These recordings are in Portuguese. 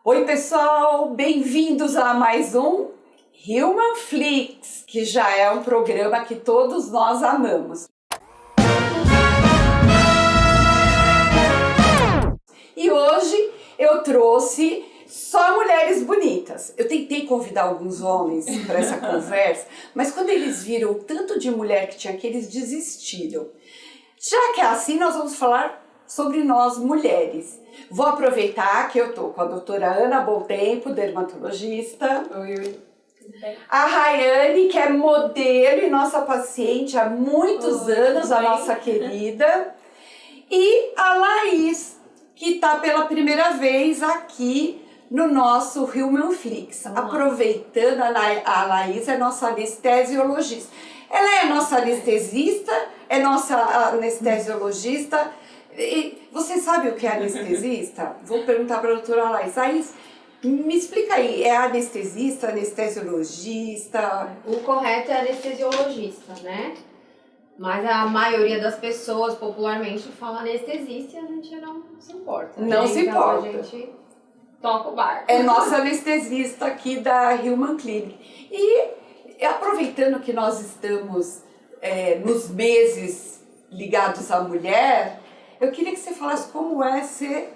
Oi pessoal, bem-vindos a mais um Human Flix, que já é um programa que todos nós amamos. E hoje eu trouxe só mulheres bonitas. Eu tentei convidar alguns homens para essa conversa, mas quando eles viram o tanto de mulher que tinha aqui, eles desistiram. Já que é assim, nós vamos falar sobre nós mulheres. Vou aproveitar que eu tô com a doutora Ana Boltempo, dermatologista. Oi. A Rayane, que é modelo e nossa paciente há muitos anos, a nossa querida. E a Laís, que está pela primeira vez aqui no nosso Human Flix. Aproveitando, a Laís é nossa anestesiologista. Ela é nossa anestesista, é nossa anestesiologista. E você sabe o que é anestesista? Vou perguntar para a doutora Laís. Laís, me explica aí, é anestesista, anestesiologista? O correto é anestesiologista, né? Mas a maioria das pessoas popularmente fala anestesista e a gente não se importa. Não se importa. A gente toca o barco. É nossa anestesista aqui da Human Clinic. E aproveitando que nós estamos nos meses ligados à mulher, eu queria que você falasse como é ser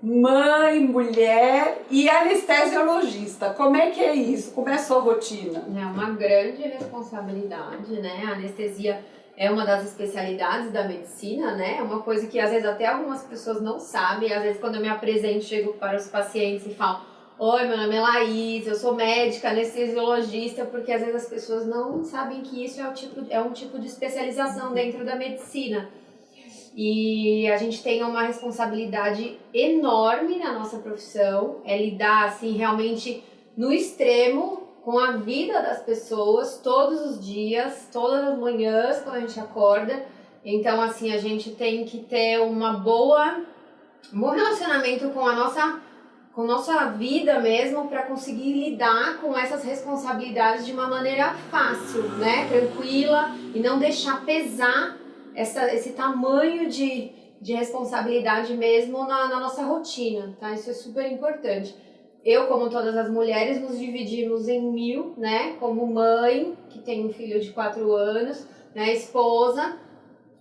mãe, mulher e anestesiologista. Como é que é isso? Como é a sua rotina? É uma grande responsabilidade, né? A anestesia é uma das especialidades da medicina, né? É uma coisa que às vezes até algumas pessoas não sabem. Às vezes quando eu me apresento, chego para os pacientes e falo: oi, meu nome é Laís, eu sou médica, anestesiologista, porque às vezes as pessoas não sabem que isso é um tipo de especialização dentro da medicina. E a gente tem uma responsabilidade enorme na nossa profissão, é lidar assim realmente no extremo com a vida das pessoas todos os dias, todas as manhãs quando a gente acorda. Então assim, a gente tem que ter um bom relacionamento com a nossa vida mesmo, para conseguir lidar com essas responsabilidades de uma maneira fácil, né? Tranquila, e não deixar pesar esse tamanho de responsabilidade mesmo na nossa rotina, tá? Isso é super importante. Eu, como todas as mulheres, nos dividimos em 1000, né? Como mãe, que tem um filho de 4 anos, né? Esposa,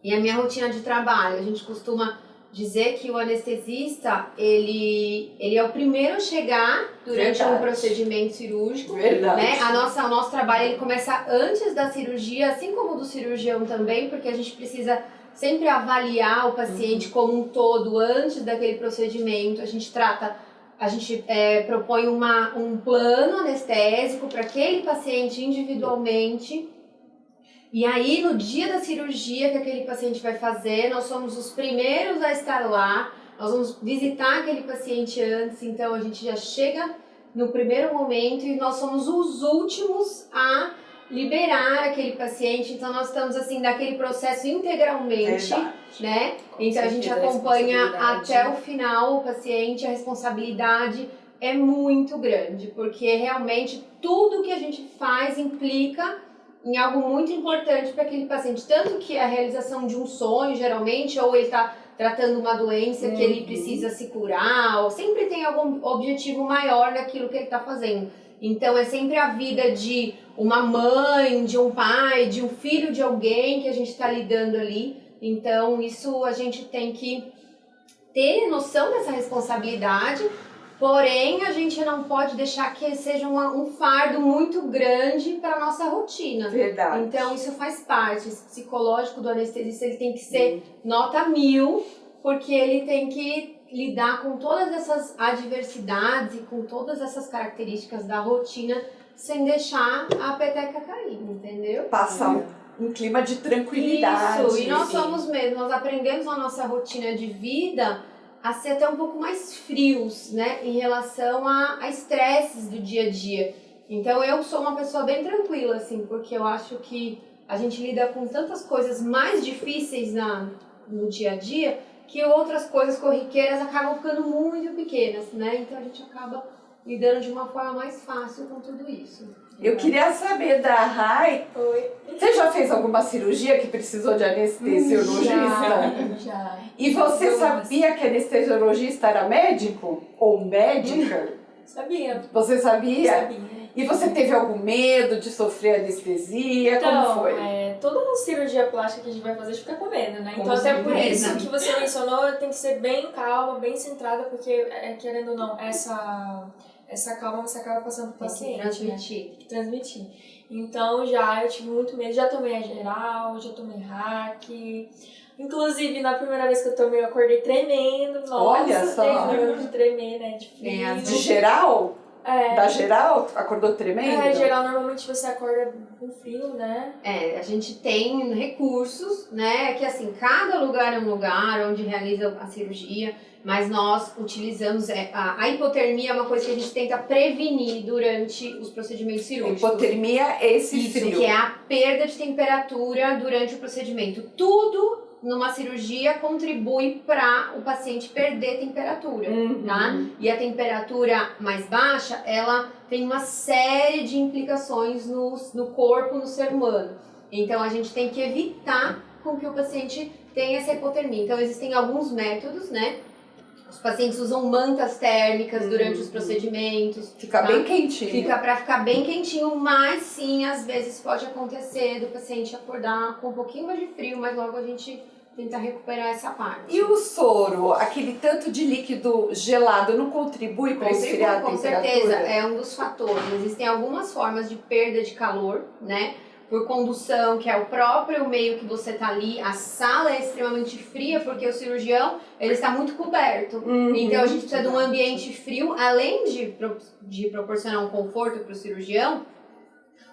e a minha rotina de trabalho. A gente costuma dizer que o anestesista, ele é o primeiro a chegar durante um procedimento cirúrgico. Verdade. Né? O nosso trabalho ele começa antes da cirurgia, assim como o do cirurgião também, porque a gente precisa sempre avaliar o paciente como um todo antes daquele procedimento. A gente propõe um plano anestésico para aquele paciente individualmente. E aí, no dia da cirurgia que aquele paciente vai fazer, nós somos os primeiros a estar lá, nós vamos visitar aquele paciente antes, então a gente já chega no primeiro momento e nós somos os últimos a liberar aquele paciente, então nós estamos assim naquele processo integralmente, né? Então a gente acompanha até o final o paciente, a responsabilidade é muito grande, porque realmente tudo que a gente faz implica em algo muito importante para aquele paciente, tanto que a realização de um sonho, geralmente, ou ele está tratando uma doença que ele precisa se curar, ou sempre tem algum objetivo maior naquilo que ele está fazendo. Então, é sempre a vida de uma mãe, de um pai, de um filho de alguém que a gente está lidando ali. Então, isso a gente tem que ter noção dessa responsabilidade. Porém, a gente não pode deixar que seja um fardo muito grande para a nossa rotina. Verdade. Então, isso faz parte. Esse psicológico do anestesista ele tem que ser nota 1000, porque ele tem que lidar com todas essas adversidades e com todas essas características da rotina sem deixar a peteca cair, entendeu? Passar um clima de tranquilidade. Isso, e nós somos mesmo, nós aprendemos a nossa rotina de vida a ser até um pouco mais frios, né, em relação a estresses do dia a dia. Então eu sou uma pessoa bem tranquila, assim, porque eu acho que a gente lida com tantas coisas mais difíceis no dia a dia, que outras coisas corriqueiras acabam ficando muito pequenas, né, então a gente acaba lidando de uma forma mais fácil com tudo isso. Eu queria saber da Rai. Oi. Você já fez alguma cirurgia que precisou de anestesiologista? Já. E você sabia que anestesiologista era médico? Ou médica? Sabia. Você sabia? Sabia. E você teve algum medo de sofrer anestesia? Então, Como foi? toda cirurgia plástica que a gente vai fazer, a gente fica com medo, né? Com Então, até por certeza. isso que você mencionou, tem que ser bem calma, bem centrada, porque, querendo ou não, essa calma você acaba passando pro paciente, né? Transmitir. Transmitir. Então, eu tive muito medo. Já tomei a geral, já tomei hack. Inclusive, na primeira vez que eu tomei, eu acordei tremendo. Nossa, Olha só. terrível de tremer, né? De frio. De geral? É. Da geral? Acordou tremendo? Geral, normalmente você acorda com frio, né? A gente tem recursos, né? Que assim, cada lugar é um lugar onde realiza a cirurgia, mas nós utilizamos a hipotermia é uma coisa que a gente tenta prevenir durante os procedimentos cirúrgicos. Hipotermia é esse Isso, frio. que é a perda de temperatura durante o procedimento. Tudo numa cirurgia contribui para o paciente perder temperatura, tá? E a temperatura mais baixa, ela tem uma série de implicações no corpo, no ser humano. Então, a gente tem que evitar com que o paciente tenha essa hipotermia. Então, existem alguns métodos, né? Os pacientes usam mantas térmicas durante os procedimentos. Fica bem quentinho. Fica para ficar bem quentinho, mas sim, às vezes pode acontecer do paciente acordar com um pouquinho mais de frio, mas logo a gente tenta recuperar essa parte. E o soro, aquele tanto de líquido gelado, não contribui para esfriar a com temperatura? certeza, é um dos fatores. Existem algumas formas de perda de calor, né? Por condução, que é o próprio meio que você tá ali, a sala é extremamente fria porque o cirurgião, ele está muito coberto. Então a gente precisa de um ambiente frio, além de proporcionar um conforto para o cirurgião,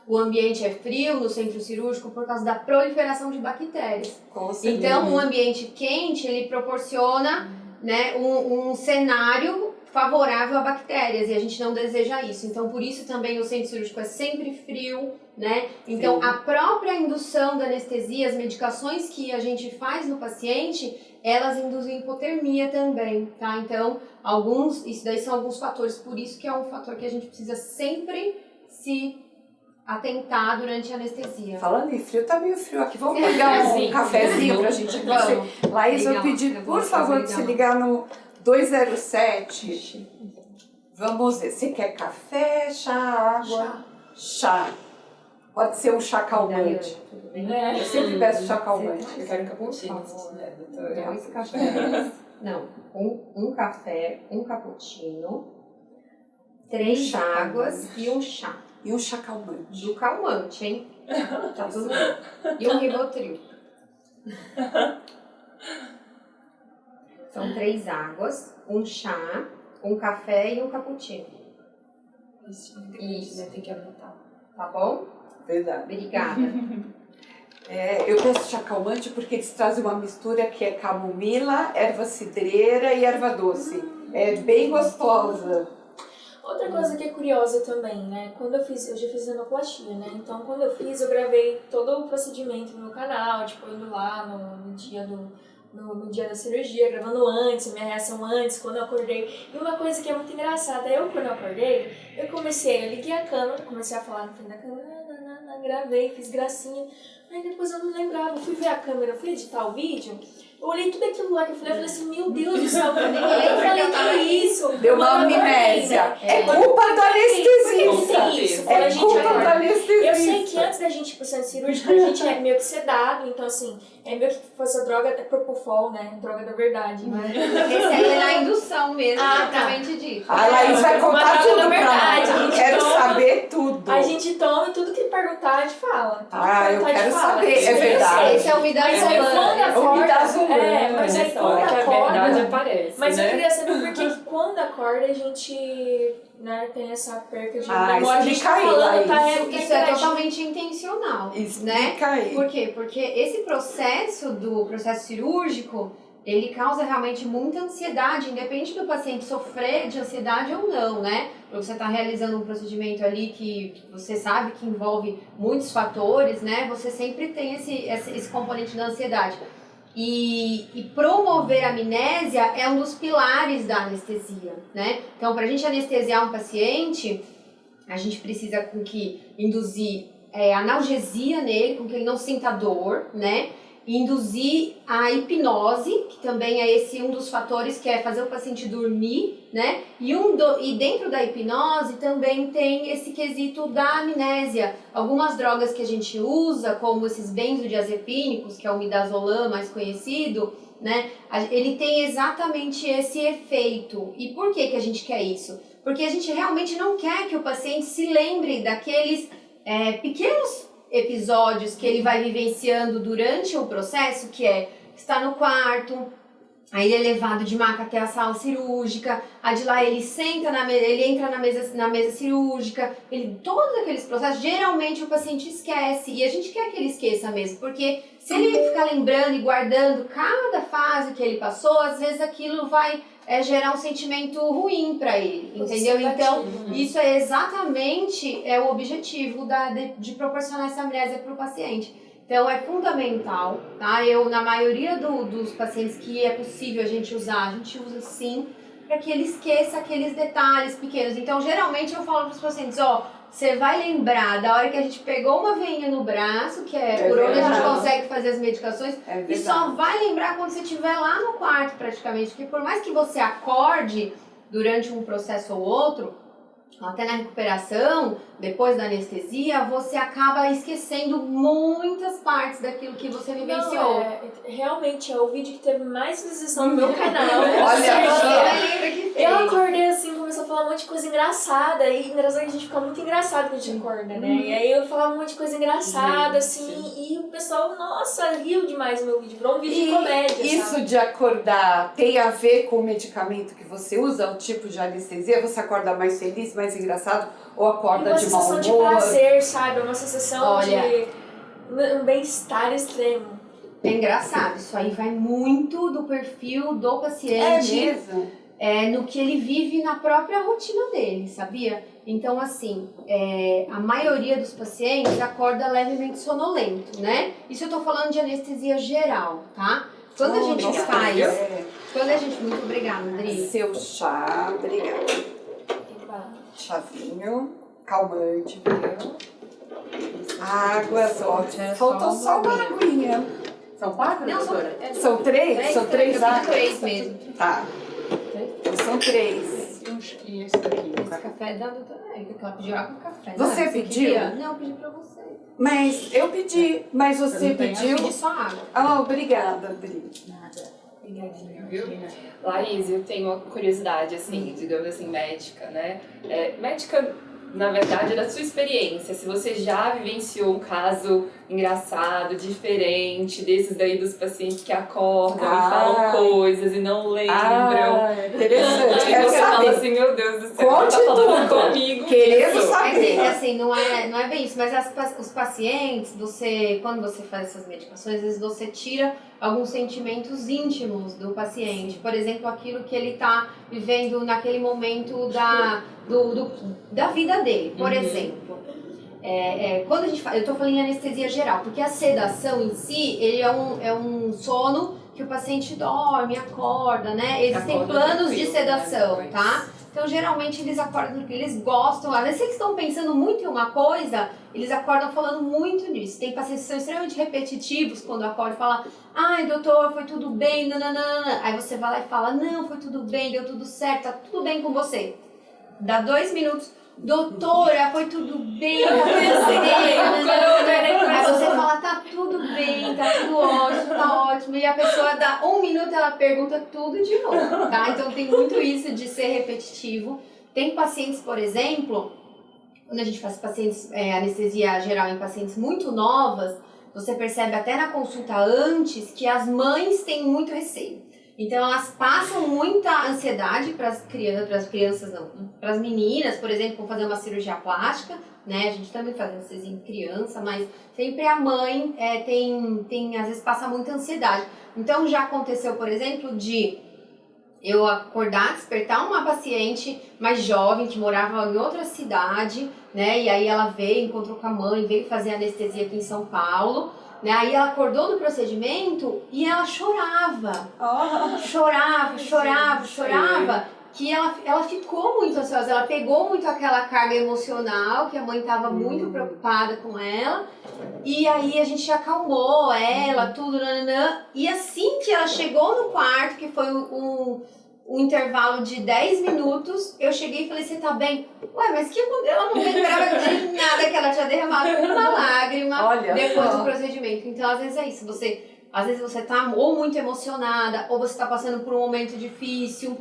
o ambiente é frio no centro cirúrgico por causa da proliferação de bactérias. Então um ambiente quente, ele proporciona, né, um cenário favorável a bactérias, e a gente não deseja isso. Então, por isso também o centro cirúrgico é sempre frio, né? Então, a própria indução da anestesia, as medicações que a gente faz no paciente, elas induzem hipotermia também, tá? Então, isso daí são alguns fatores, por isso que é um fator que a gente precisa sempre se atentar durante a anestesia. Falando em frio, tá meio frio aqui. Vamos pegar um cafezinho pra gente aquecer. Laís, eu pedi, por favor, pra você ligar no 207. Vamos ver. Você quer café, chá, água? Chá. Pode ser um chá calmante. Tudo bem? Eu sempre peço chá calmante. Eu quero um cappuccino, né, doutora? 2 cafés. Não, um café, um cappuccino, 3 águas e um chá. E um chá calmante. Do calmante, hein? Tá tudo bem. E um Rivotril. São 3 águas, um chá, um café e um cappuccino. Isso. Tem que anotar. Tá bom? Verdade. Obrigada. Eu peço chá calmante porque eles trazem uma mistura que é camomila, erva cidreira e erva doce. É bem gostosa. Outra coisa que é curiosa também, né? Eu já fiz anoplastia, né? Então, quando eu fiz, eu gravei todo o procedimento no meu canal, tipo, indo lá no dia da cirurgia, gravando antes, minha reação antes, quando eu acordei. E uma coisa que é muito engraçada, quando eu acordei, eu liguei a câmera, comecei a falar na frente da câmera, gravei, fiz gracinha. Aí depois eu não lembrava, eu fui ver a câmera, eu fui editar o vídeo, eu olhei tudo aquilo lá que eu falei assim, meu Deus do céu, eu falei que é isso. Deu uma amnésia. É culpa do anestesista. É culpa do anestesista. Eu sei que antes da gente ir pro centro cirúrgico, a gente é meio que sedado, então assim, é meio que fosse a droga da Propofol, né? Droga da verdade. Esse aí é na indução mesmo, propriamente dito. A Laís vai contar tudo pra verdade, nós. Quero saber tudo. A gente toma e tudo que perguntar, a gente fala. Eu quero saber, é verdade. Esse é o Mas aí quando acorda... mas aí quando que a verdade acorda... aparece, Mas né? eu queria saber por que quando acorda a gente, né, tem essa perca de memória. A gente tá falando, Isso é totalmente intencional, né? Explica aí. Por quê? Porque esse processo cirúrgico, ele causa realmente muita ansiedade, independente do paciente sofrer de ansiedade ou não, né? Você está realizando um procedimento ali que você sabe que envolve muitos fatores, né? Você sempre tem esse componente da ansiedade. E promover a amnésia é um dos pilares da anestesia, né? Então, para a gente anestesiar um paciente, a gente precisa induzir analgesia nele, com que ele não sinta dor, né? induzir a hipnose, que também é esse um dos fatores, que é fazer o paciente dormir, né? E dentro da hipnose também tem esse quesito da amnésia. Algumas drogas que a gente usa, como esses benzodiazepínicos, que é o midazolam mais conhecido, né? Ele tem exatamente esse efeito. E por que a gente quer isso? Porque a gente realmente não quer que o paciente se lembre daqueles pequenos episódios que ele vai vivenciando durante o processo, que é estar no quarto, aí ele é levado de maca até a sala cirúrgica, aí de lá ele senta ele entra na mesa cirúrgica, todos aqueles processos, geralmente o paciente esquece, e a gente quer que ele esqueça mesmo, porque se ele ficar lembrando e guardando cada fase que ele passou, às vezes aquilo vai gerar um sentimento ruim para ele, entendeu? Então, isso é exatamente o objetivo de proporcionar essa amnésia para o paciente. Então, é fundamental, tá? Na maioria dos pacientes que é possível a gente usar, a gente usa sim, para que ele esqueça aqueles detalhes pequenos. Então, geralmente eu falo para os pacientes, você vai lembrar da hora que a gente pegou uma veinha no braço, que é por onde a gente consegue fazer as medicações, e só vai lembrar quando você estiver lá no quarto, praticamente. Porque por mais que você acorde durante um processo ou outro, até na recuperação, depois da anestesia, você acaba esquecendo muitas partes daquilo que você vivenciou. Realmente, é o vídeo que teve mais visualização no meu canal. Olha só! Eu acordei assim, começou a falar um monte de coisa engraçada. E engraçado que a gente fica muito engraçado quando a gente acorda, né? E aí eu falava um monte de coisa engraçada, assim. E o pessoal, nossa, riu demais o meu vídeo. Virou um vídeo de comédia, isso sabe? de acordar tem a ver com o medicamento que você usa, o tipo de anestesia? Você acorda mais feliz, mais engraçado? Ou acorda de mau humor? Uma sensação de prazer, sabe? Uma sensação de um bem-estar extremo. É engraçado, isso aí vai muito do perfil do paciente. É mesmo? No que ele vive na própria rotina dele, sabia? Então, assim, a maioria dos pacientes acorda levemente sonolento, né? Isso eu tô falando de anestesia geral, tá? Quando a gente faz... Muito obrigada, Adri. Seu chá, obrigada. Chazinho, calmante, viu? Águas, ótimo. Faltou só uma aguinha. São 4, Não, doutora? São 3? São 3 águas? 3 mesmo. Tá. Então são 3. E esse daqui? Esse café é da doutora Érica, que ela pediu água com café. Você pediu? Queria? Não, eu pedi pra você. Mas eu pedi, mas você pediu? Eu pedi só água. Ah, obrigada, Adri. Nada. Viu? Laís, eu tenho uma curiosidade, assim, digamos assim, médica, né? Médica, na verdade, da sua experiência, se você já vivenciou um caso engraçado, diferente, desses daí dos pacientes que acordam e falam coisas e não lembram. Interessante, Aí quero você fala saber. assim, meu Deus do céu, Conte tá falando tudo. comigo. Queremos isso. saber. Assim, não é bem isso, mas os pacientes, quando você faz essas medicações, às vezes você tira alguns sentimentos íntimos do paciente. Por exemplo, aquilo que ele está vivendo naquele momento da vida dele. Por exemplo, quando a gente fala, eu estou falando em anestesia geral, porque a sedação em si, ele é um sono que o paciente dorme, acorda, né? Existem planos de sedação, tá? Então, geralmente, eles acordam porque eles gostam. Às vezes, eles estão pensando muito em uma coisa, eles acordam falando muito nisso. Tem pacientes que são extremamente repetitivos quando acordam e falam: ai, doutor, foi tudo bem, nananana. Aí você vai lá e fala: não, foi tudo bem, deu tudo certo, tá tudo bem com você. Dá 2 minutos: doutora, foi tudo bem, tá tudo bem. Aí você fala: tá tudo bem, tá tudo ótimo, tá ótimo. E a pessoa dá 1 minuto, ela pergunta tudo de novo, tá? Então tem muito isso de ser repetitivo. Tem pacientes, por exemplo, quando a gente faz anestesia geral em pacientes muito novas, você percebe até na consulta antes que as mães têm muito receio. Então elas passam muita ansiedade para as crianças, para as meninas, por exemplo, vão fazer uma cirurgia plástica, né? A gente também faz anestesia em criança, mas sempre a mãe às vezes passa muita ansiedade. Então já aconteceu, por exemplo, de eu acordar, despertar uma paciente mais jovem que morava em outra cidade, né? E aí ela encontrou com a mãe, veio fazer anestesia aqui em São Paulo. Né? Aí ela acordou do procedimento e ela chorava. Chorava. que ela ficou muito ansiosa, ela pegou muito aquela carga emocional, que a mãe estava muito preocupada com ela, e aí a gente acalmou ela, tudo, nananã, e assim que ela chegou no quarto, que foi um intervalo de 10 minutos, eu cheguei e falei, você tá bem? Ué, mas que aconteceu? Ela não lembrava de nada, que ela tinha derramado uma lágrima depois do procedimento. Então, às vezes é isso, às vezes você tá ou muito emocionada, ou você tá passando por um momento difícil,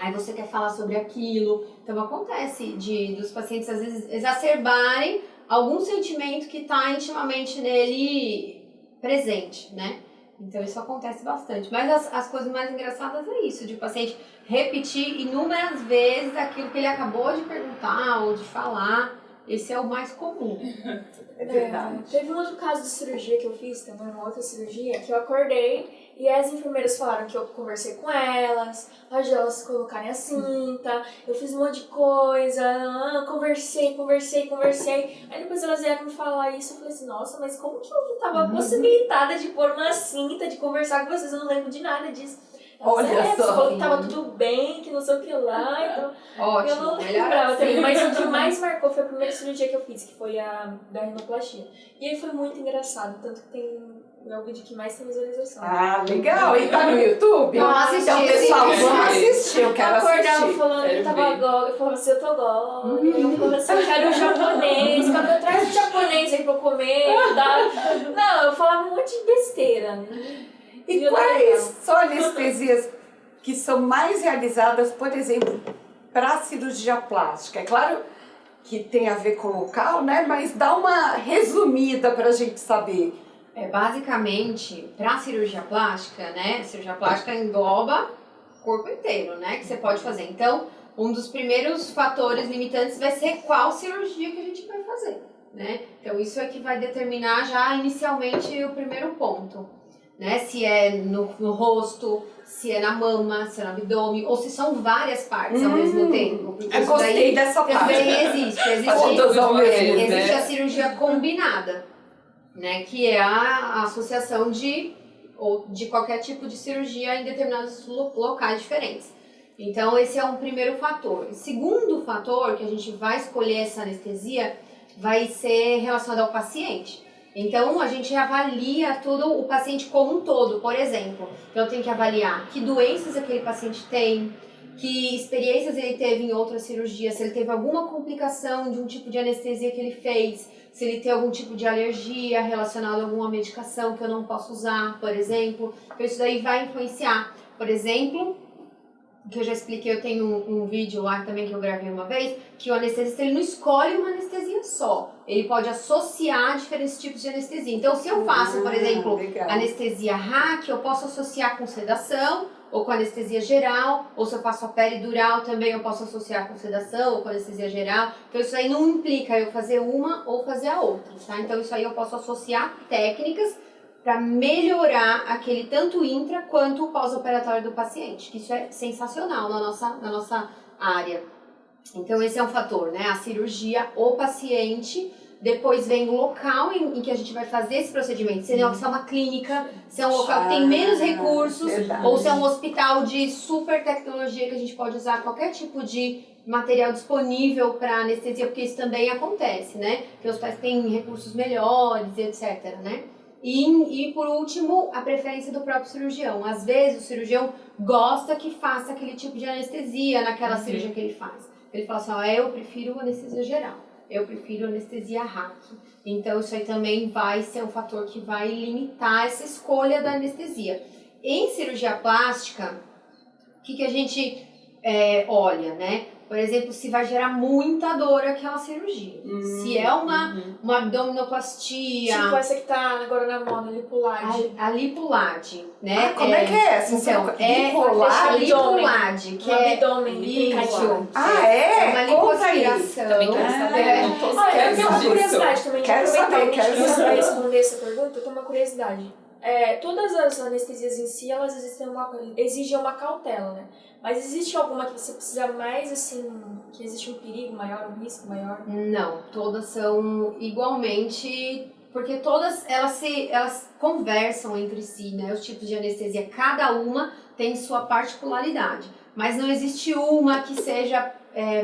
aí você quer falar sobre aquilo. Então acontece dos pacientes às vezes exacerbarem algum sentimento que está intimamente nele presente, né? Então isso acontece bastante. Mas as coisas mais engraçadas é isso, de o paciente repetir inúmeras vezes aquilo que ele acabou de perguntar ou de falar. Esse é o mais comum. É verdade. Teve um outro caso de cirurgia que eu fiz também, uma outra cirurgia, que eu acordei e as enfermeiras falaram que eu conversei com elas, ajudei elas a colocarem a cinta, eu fiz um monte de coisa, conversei. Aí depois elas vieram me falar isso, eu falei assim, nossa, mas como que eu tava possibilitada de pôr uma cinta, de conversar com vocês? Eu não lembro de nada disso. Olha Você só. falou que tava tudo bem, que não sei o que lá, então... Ótimo, Eu não melhor lembrava assim. também, mas o que mais marcou foi a primeira cirurgia que eu fiz, que foi a da rinoplastia. E aí foi muito engraçado, tanto que é o vídeo que mais tem visualização. Ah, legal. E tá no YouTube? Vamos assistir Então, esse pessoal, vídeo. vamos assistir. Eu quero Eu acordava assistir. falando que Quero tava ver. agora, eu falava assim, eu tô agora, eu falava assim, eu quero um japonês, quando eu trago um japonês aí pra eu comer, não, eu falava um monte de besteira. E eu quais são anestesias que são mais realizadas, por exemplo, para cirurgia plástica? É claro que tem a ver com o local, né? Mas dá uma resumida para a gente saber. Basicamente, para cirurgia plástica, né? Cirurgia plástica engloba o corpo inteiro, né? Que você pode fazer. Então, um dos primeiros fatores limitantes vai ser qual cirurgia que a gente vai fazer, né? Então, isso é que vai determinar já inicialmente o primeiro ponto, né? Se é no rosto, se é na mama, se é no abdômen, ou se são várias partes ao mesmo tempo. Porque Eu isso gostei daí dessa parte. também existe. Todas ao mesmo, Existe né? a cirurgia combinada, né? Que é a associação de qualquer tipo de cirurgia em determinados locais diferentes. Então, esse é um primeiro fator. O segundo fator que a gente vai escolher essa anestesia vai ser relacionado ao paciente. Então, a gente avalia tudo, o paciente como um todo, por exemplo. Então, eu tenho que avaliar que doenças aquele paciente tem, que experiências ele teve em outras cirurgias, se ele teve alguma complicação de um tipo de anestesia que ele fez, se ele tem algum tipo de alergia relacionada a alguma medicação que eu não posso usar, por exemplo. Então, isso daí vai influenciar. Por exemplo, que eu já expliquei, eu tenho um vídeo lá também que eu gravei uma vez, que o anestesista ele não escolhe uma anestesia só. Ele pode associar diferentes tipos de anestesia. Então, se eu faço, por exemplo, legal. anestesia RAC, eu posso associar com sedação, ou com anestesia geral, ou se eu faço a peridural também, eu posso associar com sedação ou com anestesia geral. Então, isso aí não implica eu fazer uma ou fazer a outra, tá? Então, isso aí eu posso associar técnicas para melhorar aquele tanto intra quanto o pós-operatório do paciente, que isso é sensacional na nossa área. Então esse é um fator, né? A cirurgia, o paciente, depois vem o local em que a gente vai fazer esse procedimento. Se é uma clínica, se é um local que tem menos recursos, verdade. ou se é um hospital de super tecnologia que a gente pode usar qualquer tipo de material disponível para anestesia, porque isso também acontece, né? Que os hospitais têm recursos melhores, etc, né? E por último, a preferência do próprio cirurgião. Às vezes o cirurgião gosta que faça aquele tipo de anestesia naquela cirurgia que ele faz. Ele fala assim, eu prefiro anestesia geral, eu prefiro anestesia RAC. Então isso aí também vai ser um fator que vai limitar essa escolha da anestesia. Em cirurgia plástica, o que a gente olha, né? Por exemplo, se vai gerar muita dor aquela cirurgia. Se é uma abdominoplastia... Tipo essa que tá agora na moda, lipulade. A lipulade, né? Como é que é essa? Então, Lipolade? a lipulade, que é abdômen, isso. Ah, é? Uma Conta aí. lipoaspiração. Também quero saber. Não tô Olha, eu tenho uma disso. curiosidade também. Quero saber, quero Você saber. vai responder essa pergunta, eu tenho uma curiosidade. Todas as anestesias em si, elas exigem uma cautela, né? Mas existe alguma que você precisa mais, assim, que existe um perigo maior, um risco maior? Não, todas são igualmente, porque todas elas conversam entre si, né? Os tipos de anestesia, cada uma tem sua particularidade. mas não existe uma que seja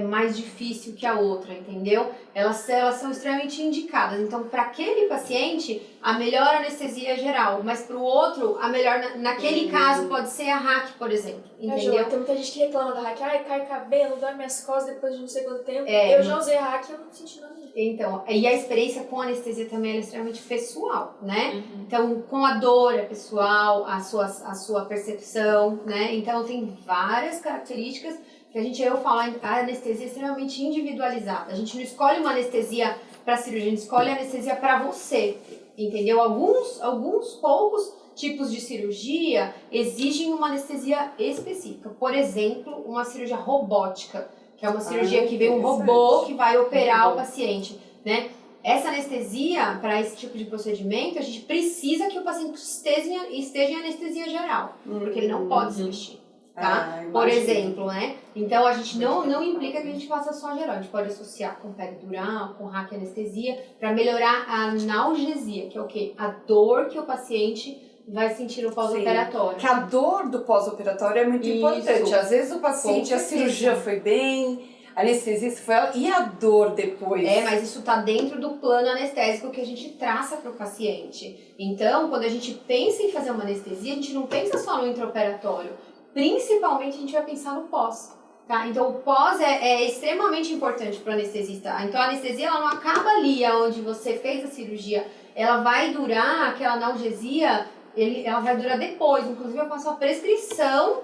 mais difícil que a outra, entendeu? Elas são extremamente indicadas. Então, para aquele paciente, a melhor anestesia é geral, mas para o outro, a melhor, naquele caso, pode ser a RAC, por exemplo, entendeu? Tem muita gente que reclama da RAC, cai cabelo, dói minhas costas depois de não sei quanto tempo. Eu já usei a RAC e eu não senti nada. Então, e a experiência com a anestesia também é extremamente pessoal, né? Então, com a dor é pessoal, a sua percepção, né? Então, tem várias características que eu falo, a anestesia é extremamente individualizada. A gente não escolhe uma anestesia para cirurgia, a gente escolhe a anestesia para você, entendeu? Alguns poucos tipos de cirurgia exigem uma anestesia específica. Por exemplo, uma cirurgia robótica, que é uma cirurgia que vem um robô que vai operar o paciente, né? Essa anestesia, para esse tipo de procedimento, a gente precisa que o paciente esteja em anestesia geral, porque ele não pode se mexer. Tá? Por exemplo, né? Então a gente não implica que a gente faça só geral, a gente pode associar com peridural, com raquianestesia, para melhorar a analgesia, que é o quê? A dor que o paciente vai sentir no pós-operatório. Que a dor do pós-operatório é muito importante. Às vezes o paciente, a cirurgia foi bem, a anestesia foi e a dor depois. Mas isso tá dentro do plano anestésico que a gente traça para o paciente. Então, quando a gente pensa em fazer uma anestesia, a gente não pensa só no intraoperatório. Principalmente a gente vai pensar no pós, tá? Então o pós é extremamente importante para o anestesista. Então a anestesia ela não acaba ali onde você fez a cirurgia, ela vai durar, aquela analgesia, ela vai durar depois. Inclusive eu faço a prescrição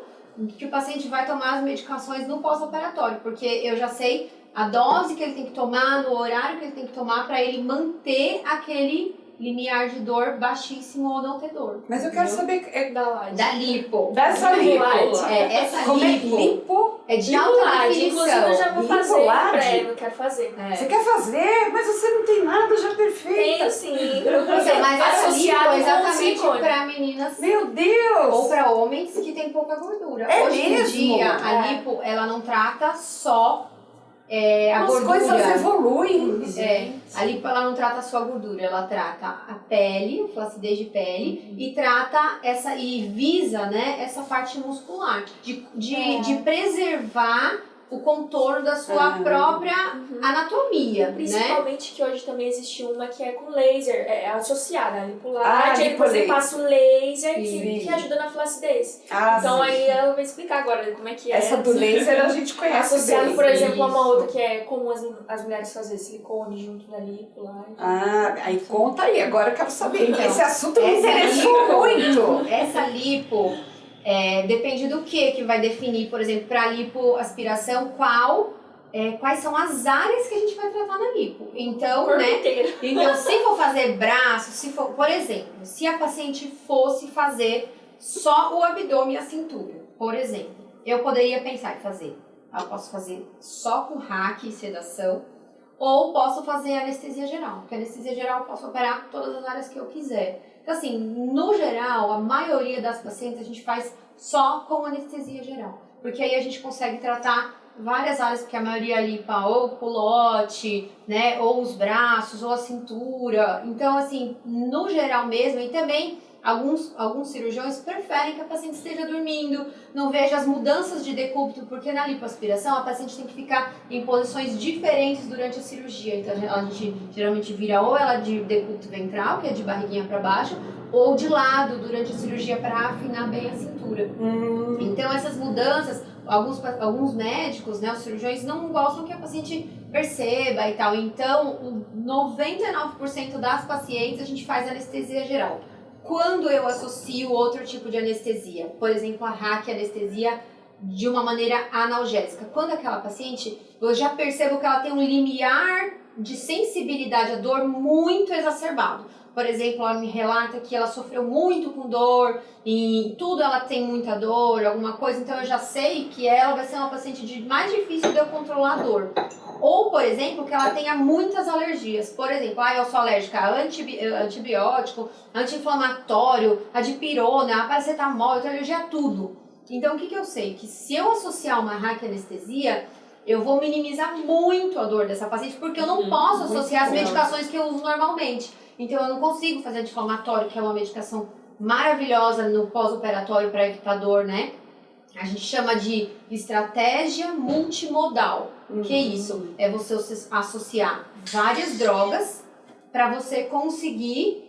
que o paciente vai tomar as medicações no pós-operatório, porque eu já sei a dose que ele tem que tomar, no horário que ele tem que tomar para ele manter aquele limiar de dor baixíssimo ou não ter dor. Mas eu quero saber da lipo. Dessa lipo. Essa Como lipo. Lipo? É de alta definição. Inclusive eu já vou fazer em Lipolade? breve, eu quero fazer. Você quer fazer? Mas você não tem nada já perfeito. Tenho sim. Mas essa lipo Associado é com exatamente silicone. para meninas Meu Deus! ou para homens que têm pouca gordura. É Hoje em mesmo? dia, a lipo, ela não trata só a As gordura. coisas evoluem. A lipo ela não trata só a gordura, ela trata a pele, a flacidez de pele, e trata e visa, né, essa parte muscular, de preservar o contorno da sua própria anatomia, Principalmente que hoje também existe uma que é com laser, é associada à lipolade, aí depois você lipolaser. passa o laser que ajuda na flacidez. Então aí ela vai explicar agora como é que é. Essa do laser a gente conhece associado, bem. por exemplo, a uma outra que é comum as mulheres fazerem silicone junto da lipolade. Aí conta aí, agora eu quero saber. Então, Esse assunto me interessou muito. Essa lipo depende do que vai definir, por exemplo, para a lipoaspiração, quais são as áreas que a gente vai tratar na lipo. Então, então, se for fazer braço, por exemplo, se a paciente fosse fazer só o abdômen e a cintura, por exemplo, eu poderia pensar em fazer. Eu posso fazer só com RAC e sedação, ou posso fazer anestesia geral, porque anestesia geral eu posso operar todas as áreas que eu quiser. Então, assim, no geral, a maioria das pacientes a gente faz só com anestesia geral, porque aí a gente consegue tratar várias áreas, porque a maioria limpa ou o culote, né, ou os braços, ou a cintura. Então, assim, no geral mesmo, e também alguns cirurgiões preferem que a paciente esteja dormindo, não veja as mudanças de decúbito, porque na lipoaspiração a paciente tem que ficar em posições diferentes durante a cirurgia. Então a gente geralmente vira ou ela de decúbito ventral, que é de barriguinha para baixo, ou de lado durante a cirurgia para afinar bem a cintura. Então essas mudanças, alguns médicos, né, os cirurgiões não gostam que a paciente perceba e tal. Então 99% das pacientes a gente faz anestesia geral. Quando eu associo outro tipo de anestesia, por exemplo, a raquianestesia de uma maneira analgésica, quando aquela paciente, eu já percebo que ela tem um limiar de sensibilidade à dor muito exacerbado. Por exemplo, ela me relata que ela sofreu muito com dor, e tudo ela tem muita dor, alguma coisa, então eu já sei que ela vai ser uma paciente mais difícil de eu controlar a dor. Ou, por exemplo, que ela tenha muitas alergias. Por exemplo, eu sou alérgica a antibiótico, anti-inflamatório, a dipirona, a paracetamol, eu tenho alergia a tudo. Então, o que eu sei? Que se eu associar uma raquianestesia, eu vou minimizar muito a dor dessa paciente, porque eu não posso associar as medicações que eu uso normalmente. Então, eu não consigo fazer anti-inflamatório, que é uma medicação maravilhosa no pós-operatório para evitar dor, né? A gente chama de estratégia multimodal. Que é isso? É você associar várias drogas para você conseguir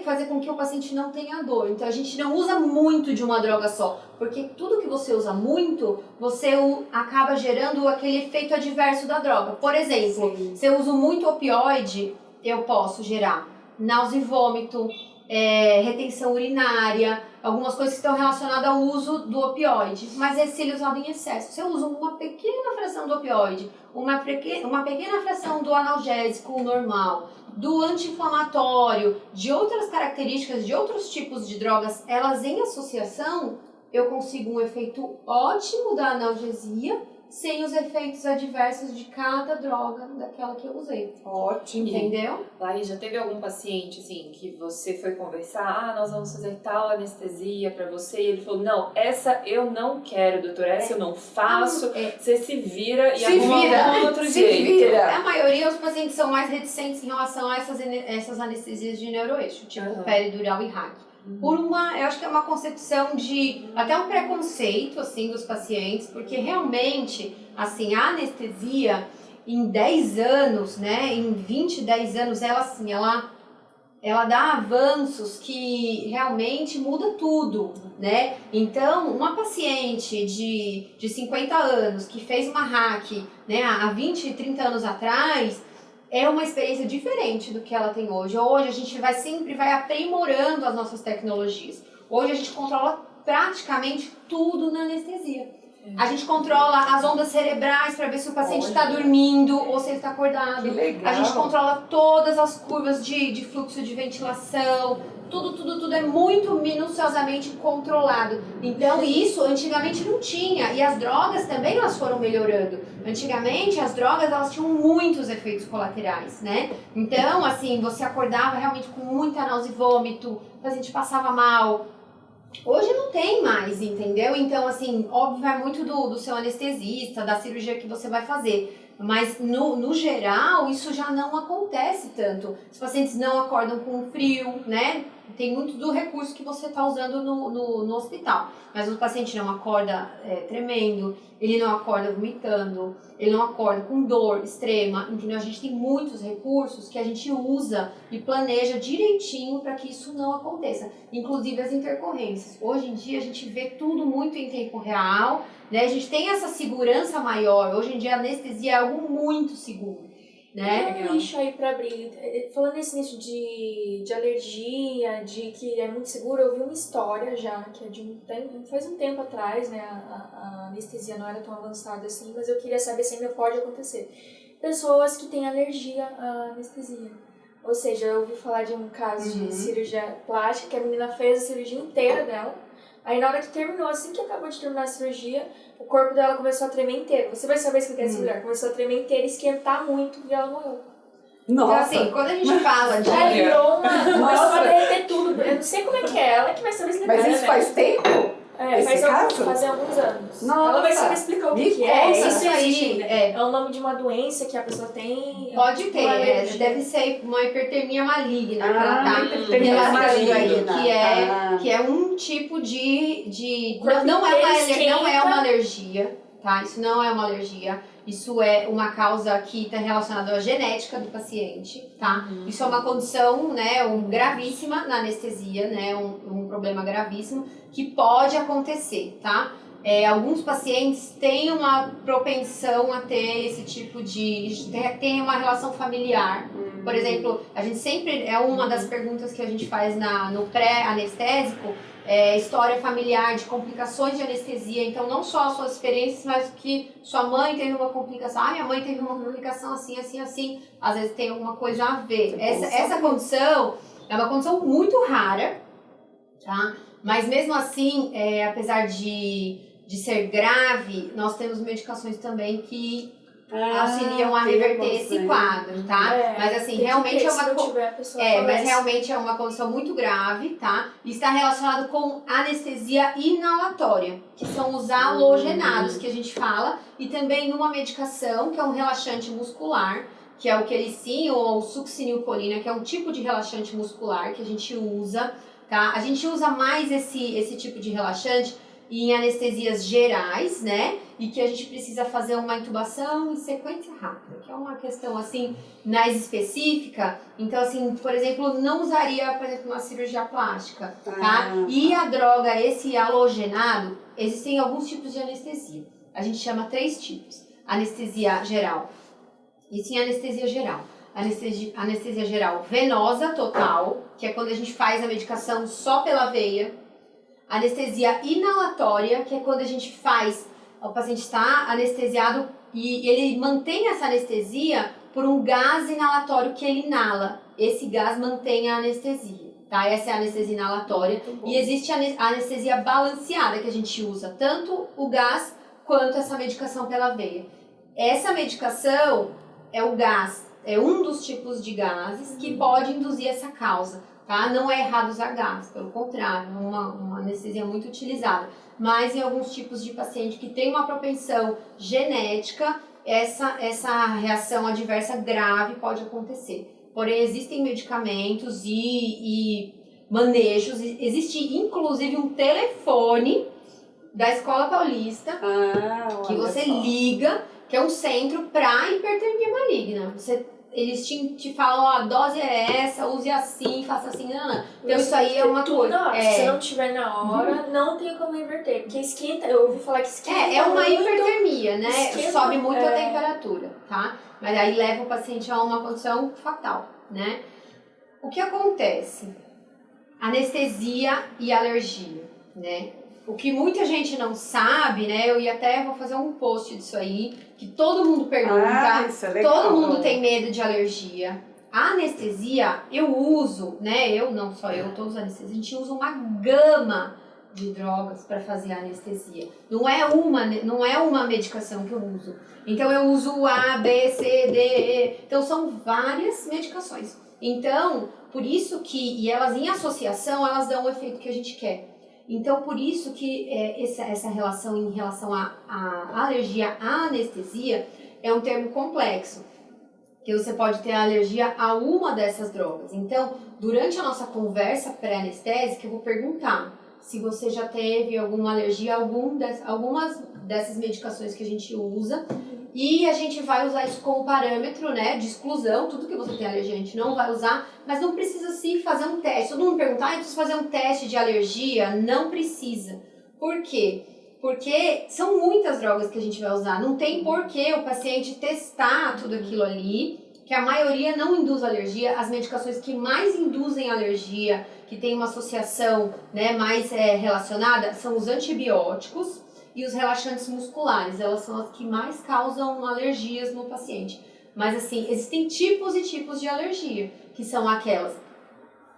fazer com que o paciente não tenha dor. Então a gente não usa muito de uma droga só, porque tudo que você usa muito, você acaba gerando aquele efeito adverso da droga. Por exemplo, se eu uso muito opioide, eu posso gerar náusea e vômito, retenção urinária, algumas coisas que estão relacionadas ao uso do opioide, mas se ele é usado em excesso. Se eu uso uma pequena fração do opioide, uma pequena fração do analgésico normal, do anti-inflamatório, de outras características, de outros tipos de drogas, elas em associação, eu consigo um efeito ótimo da analgesia, sem os efeitos adversos de cada droga daquela que eu usei. Ótimo. Entendeu? Laís, já teve algum paciente, assim, que você foi conversar, nós vamos fazer tal anestesia pra você, e ele falou, não, essa eu não quero, doutor, essa eu não faço, você se vira e arruma um outro jeito. A maioria dos pacientes são mais reticentes em relação a essas anestesias de neuroeixo, tipo peridural e hack. Eu acho que é uma concepção até um preconceito, assim, dos pacientes, porque realmente, assim, a anestesia, em 10 anos, né, em 10 anos, ela dá avanços que realmente muda tudo, né? Então, uma paciente de 50 anos que fez uma hack, né, há 20, 30 anos atrás, é uma experiência diferente do que ela tem hoje. Hoje a gente sempre vai aprimorando as nossas tecnologias. Hoje a gente controla praticamente tudo na anestesia. A gente controla as ondas cerebrais para ver se o paciente está dormindo ou se ele está acordado. Que legal. A gente controla todas as curvas de fluxo de ventilação. Tudo é muito minuciosamente controlado. Então isso antigamente não tinha. E as drogas também elas foram melhorando. Antigamente as drogas elas tinham muitos efeitos colaterais, né? Então assim, você acordava realmente com muita náusea e vômito, o paciente passava mal. Hoje não tem mais, entendeu? Então assim, óbvio vai muito do seu anestesista, da cirurgia que você vai fazer. Mas no geral isso já não acontece tanto. Os pacientes não acordam com frio, né? Tem muito do recurso que você está usando no hospital. Mas o paciente não acorda tremendo, ele não acorda vomitando, ele não acorda com dor extrema, entendeu? A gente tem muitos recursos que a gente usa e planeja direitinho para que isso não aconteça. Inclusive as intercorrências. Hoje em dia a gente vê tudo muito em tempo real, né? A gente tem essa segurança maior. Hoje em dia a anestesia é algo muito seguro. Né? Tem um nicho aí pra abrir. Falando nesse nicho de alergia, de que é muito seguro, eu vi uma história já, que é faz um tempo atrás, né? A anestesia não era tão avançada assim, mas eu queria saber se ainda pode acontecer. Pessoas que têm alergia à anestesia. Ou seja, eu ouvi falar de um caso de cirurgia plástica, que a menina fez a cirurgia inteira dela. Aí na hora que terminou, assim que acabou de terminar a cirurgia, o corpo dela começou a tremer inteiro. Você vai saber se essa mulher começou a tremer inteiro, esquentar muito e ela morreu. Nossa. Então assim, quando a gente fala de... Ela virou começou a derreter tudo. Eu não sei como é que é, ela que vai saber explicar. Mas isso faz tempo? Faz alguns anos. Nossa. Ela vai saber explicar o que é. Isso aí é o nome de uma doença que a pessoa tem. Pode ter, deve ser uma hipertermia maligna que ela tá hipertermia maligna. Que é um tipo de não é uma alergia, tá? Isso não é uma alergia. Isso é uma causa que está relacionada à genética do paciente, tá? Isso é uma condição, né, gravíssima na anestesia, né, um problema gravíssimo que pode acontecer, tá? Alguns pacientes têm uma propensão a ter esse tipo tem uma relação familiar. Por exemplo, a gente sempre, uma das perguntas que a gente faz no pré-anestésico, história familiar de complicações de anestesia. Então, não só as suas experiências, mas que sua mãe teve uma complicação. Minha mãe teve uma complicação assim, assim, assim. Às vezes tem alguma coisa a ver. Essa condição é uma condição muito rara, tá? Mas mesmo assim, apesar de ser grave, nós temos medicações também que auxiliam a reverter esse quadro, tá? Mas assim, realmente realmente é uma condição muito grave, tá? E está relacionado com anestesia inalatória, que são os halogenados que a gente fala, e também uma medicação que é um relaxante muscular, que é o quelicin ou succinilcolina, que é um tipo de relaxante muscular que a gente usa, tá? A gente usa mais esse tipo de relaxante e em anestesias gerais, né? E que a gente precisa fazer uma intubação em sequência rápida, que é uma questão assim mais específica. Então, assim, por exemplo, não usaria, por exemplo, uma cirurgia plástica, tá? E a droga, esse halogenado, existem alguns tipos de anestesia. A gente chama 3 tipos. Anestesia geral. Isso em anestesia geral. Anestesia geral venosa total, que é quando a gente faz a medicação só pela veia. Anestesia inalatória, que é quando a gente faz, o paciente está anestesiado e ele mantém essa anestesia por um gás inalatório que ele inala. Esse gás mantém a anestesia, tá? Essa é a anestesia inalatória. E existe a anestesia balanceada, que a gente usa tanto o gás quanto essa medicação pela veia. Essa medicação é o gás, é um dos tipos de gases que pode induzir essa causa, tá? Não é errado usar gás, pelo contrário, é uma anestesia muito utilizada. Mas em alguns tipos de paciente que tem uma propensão genética, essa reação adversa grave pode acontecer. Porém, existem medicamentos e manejos, existe inclusive um telefone da Escola Paulista que você liga, que é um centro para hipertermia maligna. Eles te falam, a dose é essa, use assim, faça assim, não. Então isso aí é uma coisa. Se não tiver na hora, não tem como inverter. Porque esquenta, eu ouvi falar que esquenta. É uma hipertermia, né? Esquenta, sobe muito a temperatura, tá? Mas aí leva o paciente a uma condição fatal, né? O que acontece? Anestesia e alergia, né? O que muita gente não sabe, né? Eu vou fazer um post disso aí, que todo mundo pergunta, isso é legal. todo mundo tem medo de alergia. A anestesia, eu uso, né? Eu, não só eu, todos os anestesistas, a gente usa uma gama de drogas para fazer a anestesia. Não é uma medicação que eu uso. Então eu uso A, B, C, D, E. Então são várias medicações. Então, por isso e elas em associação, elas dão o efeito que a gente quer. Então, por isso que essa relação em relação à alergia à anestesia é um termo complexo, que você pode ter alergia a uma dessas drogas. Então, durante a nossa conversa pré-anestésica, eu vou perguntar se você já teve alguma alergia a algumas dessas medicações que a gente usa, e a gente vai usar isso como parâmetro, né, de exclusão. Tudo que você tem alergia a gente não vai usar, mas não precisa se fazer um teste. Todo mundo pergunta, eu preciso fazer um teste de alergia? Não precisa. Por quê? Porque são muitas drogas que a gente vai usar. Não tem porquê o paciente testar tudo aquilo ali, que a maioria não induz alergia. As medicações que mais induzem alergia, que tem uma associação, né, mais relacionada, são os antibióticos e os relaxantes musculares. Elas são as que mais causam alergias no paciente. Mas assim, existem tipos e tipos de alergia, que são aquelas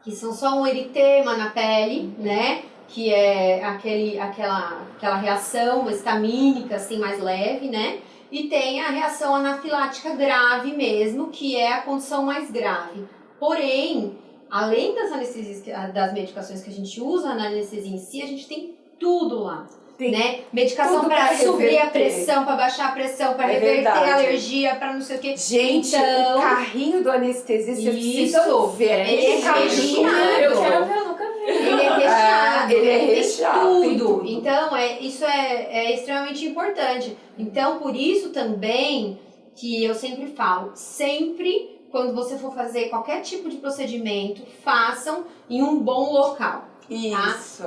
que são só um eritema na pele, né? Que é aquela reação histamínica, assim, mais leve, né? E tem a reação anafilática grave mesmo, que é a condição mais grave. Porém, além das anestesias, das medicações que a gente usa na anestesia em si, a gente tem tudo lá. Né? Medicação para subir a pressão, para baixar a pressão, para reverter a alergia, para não sei o que. Gente, então, o carrinho do anestesista, vocês isso, precisam ver. ele é recheado. Eu quero ver, eu nunca vi. Ele é recheado. Ele é tem recheado, tem tudo. tudo. Então, isso é extremamente importante. Então, por isso também que eu sempre falo, sempre quando você for fazer qualquer tipo de procedimento, façam em um bom local. Isso,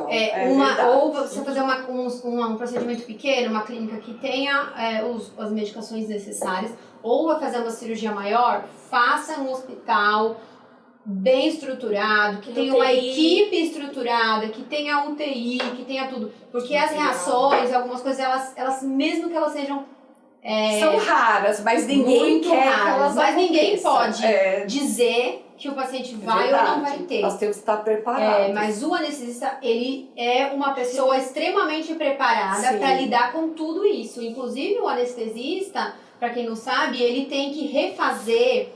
ou você fazer um procedimento pequeno, uma clínica que tenha as medicações necessárias, ou vai fazer uma cirurgia maior, faça um hospital bem estruturado, que tenha uma equipe estruturada, que tenha UTI, que tenha tudo. Porque as reações, algumas coisas, elas mesmo que elas sejam são raras, mas ninguém quer raras, que elas mas ninguém pode É. dizer que o paciente vai ou não vai ter. Nós temos que estar preparados. Mas o anestesista, ele é uma pessoa extremamente preparada para lidar com tudo isso. Inclusive, o anestesista, para quem não sabe, ele tem que refazer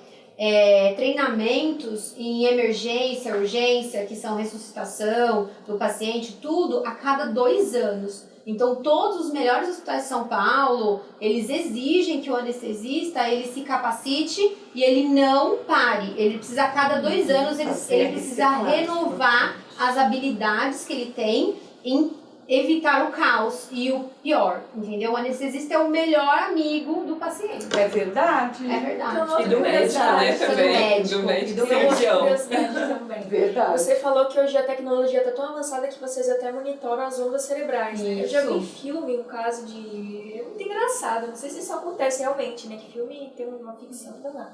treinamentos em emergência, urgência, que são ressuscitação do paciente, tudo a cada 2 anos. Então, todos os melhores hospitais de São Paulo, eles exigem que o anestesista, ele se capacite e ele não pare. Ele precisa, a cada 2 anos, ele precisa renovar as habilidades que ele tem em evitar o caos e o pior, entendeu? O anestesista é o melhor amigo do paciente. É verdade. É verdade. Então, E do médico, né, também. Do médico cirurgião. Curiosidade também. Verdade. Você falou que hoje a tecnologia está tão avançada que vocês até monitoram as ondas cerebrais, né? Eu já vi em filme um caso de... É muito engraçado, não sei se isso acontece realmente, né? Que filme tem uma ficção danada.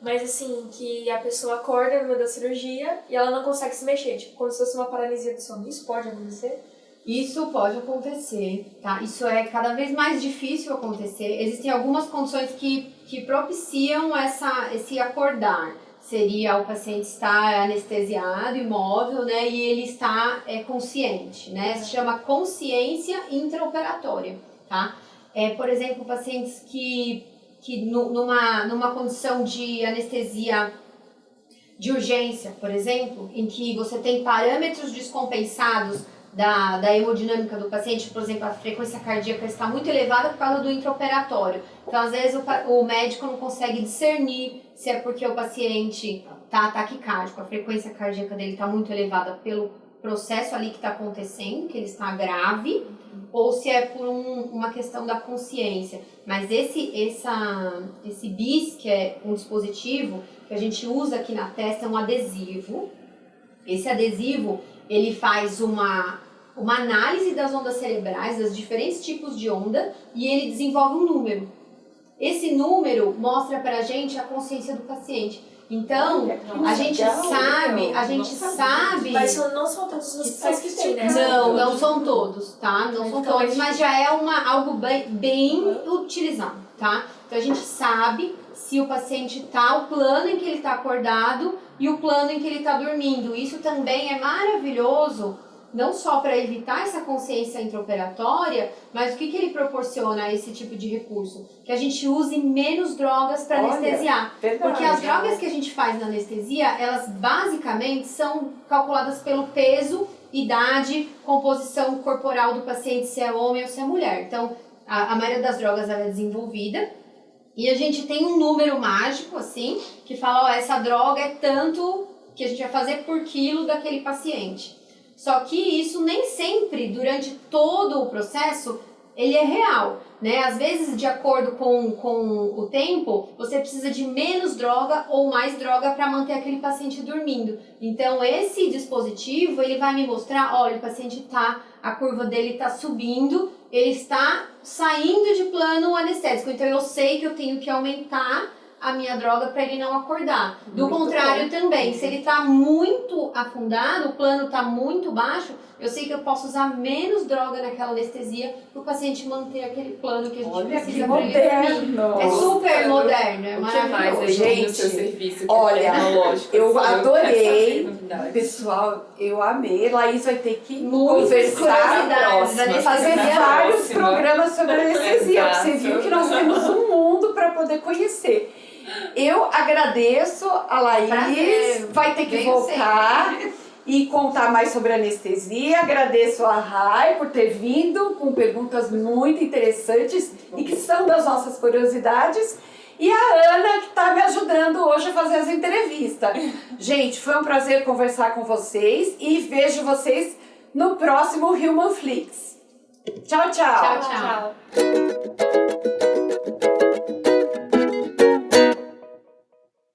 Mas assim, que a pessoa acorda no meio da cirurgia e ela não consegue se mexer, tipo, como se fosse uma paralisia do sono. Isso pode acontecer? Isso pode acontecer, tá? Isso é cada vez mais difícil acontecer. Existem algumas condições que propiciam esse acordar. Seria o paciente estar anestesiado, imóvel, né? E ele está consciente, né? Se chama consciência intraoperatória, tá? Por exemplo, pacientes que numa condição de anestesia de urgência, por exemplo, em que você tem parâmetros descompensados da hemodinâmica do paciente, por exemplo, a frequência cardíaca está muito elevada por causa do intraoperatório. Então, às vezes, o médico não consegue discernir se é porque o paciente está taquicárdico, a frequência cardíaca dele está muito elevada pelo processo ali que está acontecendo, que ele está grave, ou se é por uma questão da consciência. Mas esse BIS, que é um dispositivo que a gente usa aqui na testa, é um adesivo. Esse adesivo, ele faz uma análise das ondas cerebrais, dos diferentes tipos de onda, e ele desenvolve um número. Esse número mostra pra gente a consciência do paciente. Então, a gente sabe... Mas não são todos os hospitais que tem, né? Não são todos, tá? Não são todos, mas já é algo bem utilizado, tá? Então, a gente sabe se o paciente tá, o plano em que ele está acordado e o plano em que ele está dormindo. Isso também é maravilhoso, não só para evitar essa consciência intraoperatória, mas o que ele proporciona esse tipo de recurso? Que a gente use menos drogas para anestesiar. Verdade. Porque as drogas que a gente faz na anestesia, elas basicamente são calculadas pelo peso, idade, composição corporal do paciente, se é homem ou se é mulher. Então, a maioria das drogas ela é desenvolvida e a gente tem um número mágico, assim, que fala, ó, essa droga é tanto que a gente vai fazer por quilo daquele paciente. Só que isso nem sempre, durante todo o processo, ele é real, né? Às vezes, de acordo com o tempo, você precisa de menos droga ou mais droga para manter aquele paciente dormindo. Então, esse dispositivo, ele vai me mostrar, olha, o paciente a curva dele está subindo, ele está saindo de plano anestésico. Então, eu sei que eu tenho que aumentar a minha droga para ele não acordar. Do contrário também, se ele está muito afundado, o plano está muito baixo, eu sei que eu posso usar menos droga naquela anestesia para o paciente manter aquele plano que a gente precisa para ele dormir. É super moderno, é maravilhoso. O que mais aí gente, no seu serviço que olha, é tecnológico? Eu adorei, novidades. Pessoal, eu amei. Laís vai ter que Muitas conversar, fazer vários programas sobre anestesia. Você viu que nós temos um mundo para poder conhecer. Eu agradeço a Laís, Prazer. vai ter que voltar e contar mais sobre anestesia. Agradeço a Rai por ter vindo com perguntas muito interessantes e que são das nossas curiosidades. E a Ana, que está me ajudando hoje a fazer as entrevistas. Gente, foi um prazer conversar com vocês e vejo vocês no próximo Human Flix. Tchau, tchau. Tchau, tchau.